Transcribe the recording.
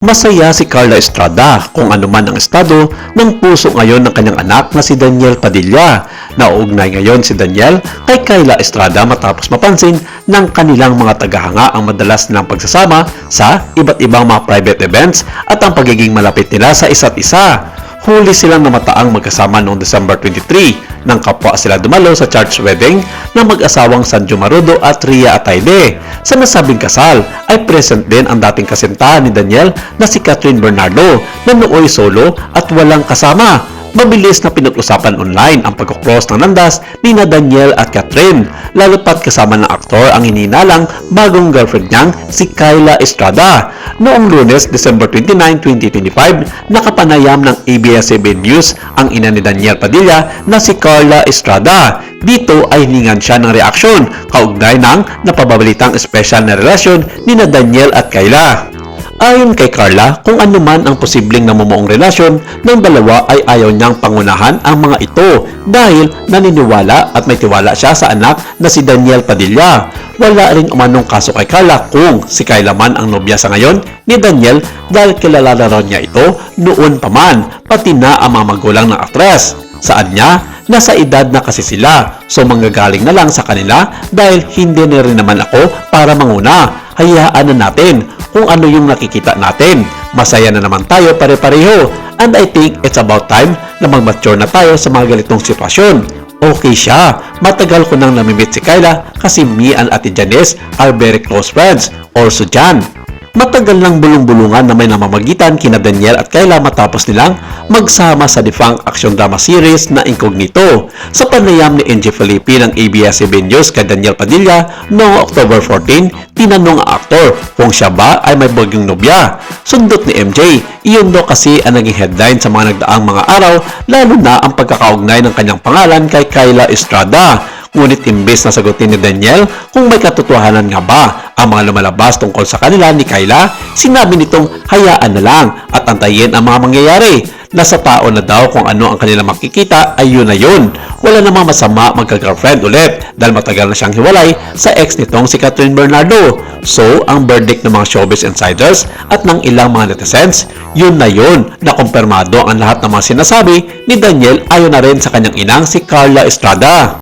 Masaya si Carla Estrada kung ano man ang estado ng puso ngayon ng kanyang anak na si Daniel Padilla. Nauugnay ngayon si Daniel kay Carla Estrada matapos mapansin ng kanilang mga tagahanga ang madalas nilang pagsasama sa iba't ibang mga private events at ang pagiging malapit nila sa isa't isa. Huli silang namataang magkasama noong December 23 nang kapwa sila dumalo sa church wedding ng mag-asawang Sanjo Marudo at Ria Atayde. Sa nasabing kasal ay present din ang dating kasintahan ni Daniel na si Catherine Bernardo na nooy solo at walang kasama. Mabilis na pinag-usapan online ang pagkukross ng landas ni na Daniel at Catherine, lalo pat kasama ng aktor ang hininalang bagong girlfriend niyang si Carla Estrada. Noong Lunes, December 29, 2025, nakapanayam ng ABS-CBN News ang ina ni Daniel Padilla na si Carla Estrada. Dito ay hiningan siya ng reaksyon kaugnay ng napabalitang espesyal na relasyon ni na Daniel at Carla. Ayon kay Carla, kung ano man ang posibleng namumuong relasyon ng dalawa ay ayaw niyang pangunahan ang mga ito dahil naniniwala at may tiwala siya sa anak na si Daniel Padilla. Wala rin umanong kaso kay Carla kung si Carla man ang nobya sa ngayon ni Daniel dahil kilala na raw niya ito noon pa man, pati na ang mga magulang ng aktres. Saan niya? Nasa edad na kasi sila, so manggagaling na lang sa kanila dahil hindi na rin naman ako para manguna. Hayaan na natin kung ano yung nakikita natin. Masaya na naman tayo pare-pareho and I think it's about time na mag-mature na tayo sa mga ganitong sitwasyon. Okay siya. Matagal ko nang namimit si Carla kasi me and Ate Janice are very close friends. Also Jan. Matagal ng bulong-bulungan na may namamagitan kina Daniel at Carla matapos nilang magsama sa defunct action drama series na Incognito. Sa panayam ni NJ Felipe ng ABS-CBN News kay Daniel Padilla noong October 14, tinanong ang aktor kung siya ba ay may bagong nobya. Sundot ni MJ, iyon daw kasi ang naging headline sa mga nagdaang mga araw, lalo na ang pagkakaugnay ng kanyang pangalan kay Carla Estrada. Ngunit imbes na sagutin ni Daniel kung may katotohanan nga ba ang mga lumalabas tungkol sa kanila ni Carla, sinabi nitong hayaan na lang at antayin ang mga mangyayari. Nasa tao na daw kung ano ang kanila makikita ay yun na yun. Wala namang masama magka-girlfriend ulit dahil matagal na siyang hiwalay sa ex nitong si Catherine Bernardo. So, ang verdict ng mga showbiz insiders at ng ilang mga netizens, yun na yun na kumpirmado ang lahat ng mga sinasabi ni Daniel ayon na rin sa kanyang inang si Carla Estrada.